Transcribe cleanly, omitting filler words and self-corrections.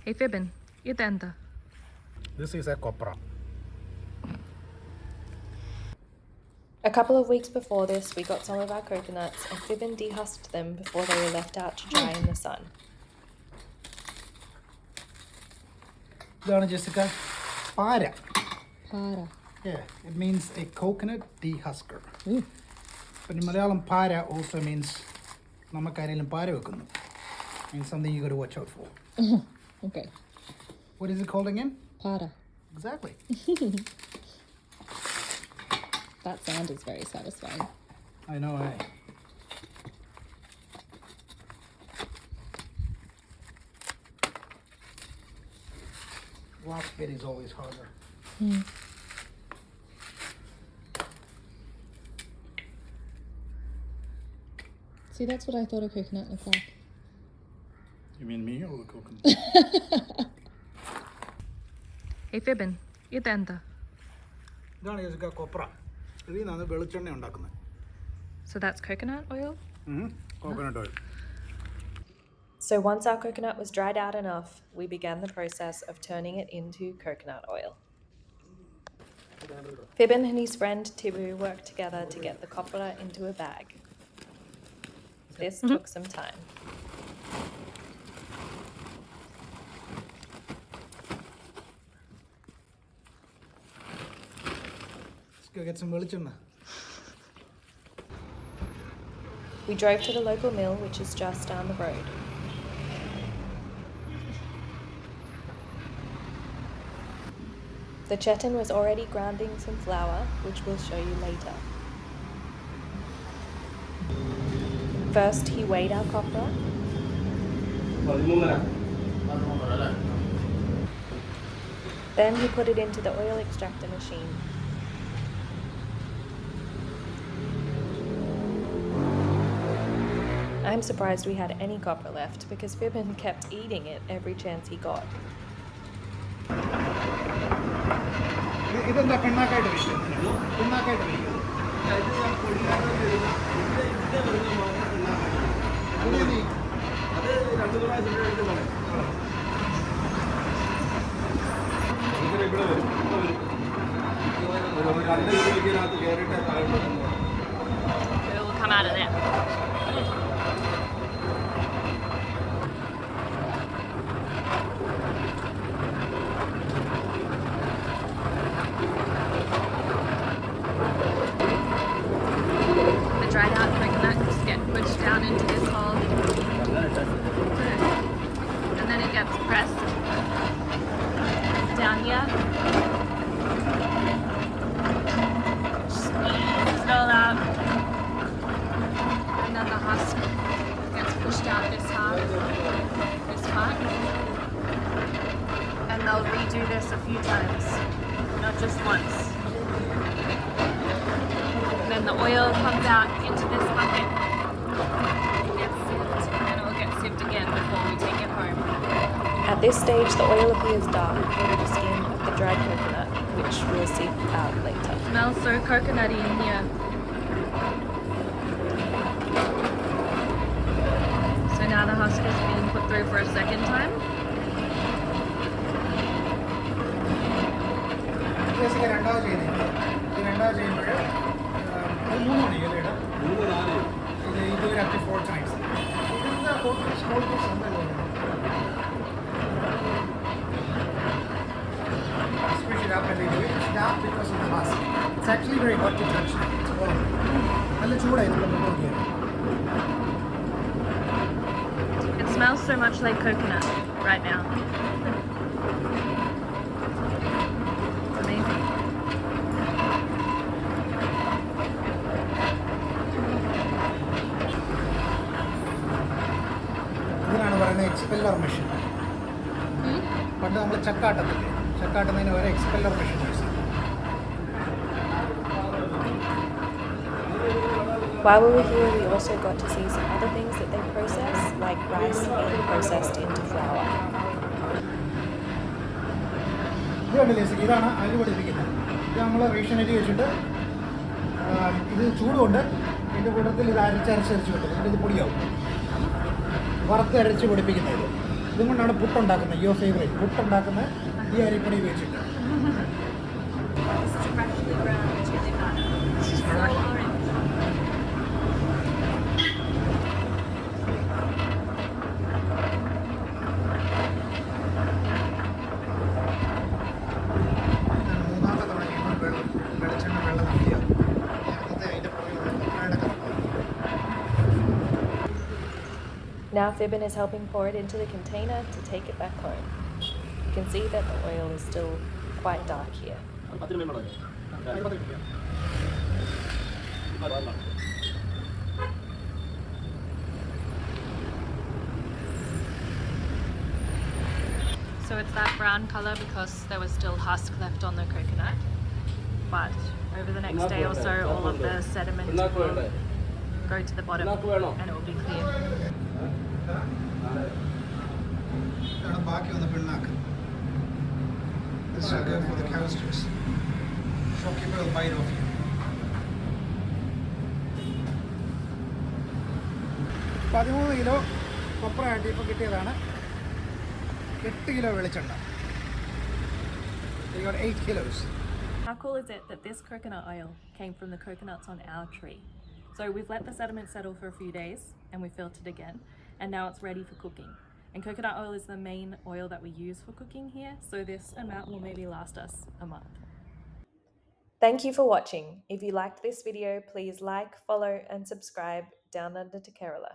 Hey Fibin, itenta. This is a Copra. A couple of weeks before this, we got some of our coconuts and Fibin dehusked them before they were left out to dry in the sun. Jessica, para. Para. Yeah, it means a coconut dehusker. But in Malayalam, para also means namakarilam para vekunnu. Means something you got to watch out for. Okay. What is it called again? Para. Exactly. That sound is very satisfying. I know, eh? Last bit is always harder. See, that's what I thought a coconut looked like. You mean me or the coconut? Hey Fibin, itenta. ഇതാണ് Jessica Copra. ഇതിൽ നിന്നാണ് വെളിച്ചെണ്ണ ഉണ്ടാക്കുന്നത്. So that's coconut oil? Coconut oil. So once our coconut was dried out enough, we began the process of turning it into coconut oil. Fibin and his friend Tibu worked together to get the copra into a bag. This took some time. Let's go get some വെളിച്ചെണ്ണ. We drove to the local mill, which is just down the road. The Chetan was already grinding some flour, which we'll show you later. First, he weighed our copra. Then he put it into the oil extractor machine. I'm surprised we had any copra left because Fibin kept eating it every chance he got. ഇതെന്താ പിണ്ണാക്കായിട്ട് വയ്ക്കുന്നത്? പിണ്ണാക്കായിട്ട് വയ്ക്കുന്നത്. It will come out of there. The dried out coconuts get pushed down into this hole. And then it gets pressed down here. Squeeze it all out. And then the husk gets pushed out this half, this part. And they'll redo this a few times, not just once. And then the oil comes out into this bucket. It gets sieved, and then it will get sieved again before we take it home. At this stage, the oil appears dark over the skin of the dried coconut, which we'll sieve out later. Smells so coconutty in here. So now the husk is being put through for a second time. Jessica, രണ്ടാമത് ചെയ്യുന്നത്. ഇത് രണ്ടാമത് ചെയ്യുമ്പോൾ അത് 3 മണി അല്ലേ ഇടാം? ഇത് ഇതുവരെ up to 4 times. ഇതെന്താ small piece ഉണ്ടല്ലോ. Squish it up and leave it. It's dark because of the husk. It's actually very hot to touch. It's warm. നല്ല ചൂടായിരുന്നു നോക്കിയാൽ. It smells so much like coconut right now. It's amazing. ഇതിനാണ് പറയുന്നത് expeller machine. പണ്ട് നമ്മൾ ചക്കാട്ടത്തില്ലേ, ചക്കാട്ടുന്നതിന് വരെ expeller machine use ചെയ്യും. While we were here, we also got to see some other things that they process, like rice being processed into flour. ഇത് കണ്ടില്ലേ, ഇതാണ് അരി പൊടിപ്പിക്കുന്നത്. ഇത് നമ്മൾ റേഷൻ അരി വെച്ചിട്ട് ഇത് ചൂടുകൊണ്ട് ഇതിൻ്റെ കൂട്ടത്തിൽ ഇത് അരച്ചരച്ച് വെക്കും. എന്നിട്ട് ഇത് പൊടിയാവും. വറുത്ത് അരച്ച് പൊടിപ്പിക്കുന്നത്. ഇതുകൊണ്ടാണ് പുട്ടുണ്ടാക്കുന്നത്. യുവർ ഫേവറേറ്റ് പുട്ടുണ്ടാക്കുന്ന ഈ അരിപ്പൊടി വെച്ചിട്ട്. This is freshly ground chili powder. This is So fresh. orange. ഇതാണ് മൂന്നാമത്തെ തവണ ചെയ്യുമ്പോൾ വെളിച്ചെണ്ണ വെള്ളം നക്കിയത്. നേരത്തെ അതിൻ്റെ പുറകെ കൊപ്രയുടെ കറുപ്പാണ്. Now Fibin is helping pour it into the container to take it back home. You can see that the oil is still quite dark here. So it's that brown colour because there was still husk left on the coconut. But over the next day or so, all of the sediment will go to the bottom and it will be clear. ഇതാണ് ബാക്കി വന്ന പിണ്ണാക്ക്. This will go for the coasters. Shopkeeper will buy it off you. 13 kilo കൊപ്ര ആയിട്ട് ഇപ്പോൾ കിട്ടിയതാണ്. 8 kilo വെളിച്ചെണ്ണ. You got 8 kilos. How cool is it that this coconut oil came from the coconuts on our tree? So we've let the sediment settle for a few days and we filled it again, and now it's ready for cooking. And coconut oil is the main oil that we use for cooking here, so this amount will maybe last us a month. Thank you for watching. If you liked this video, please like, follow and subscribe down under to Kerala.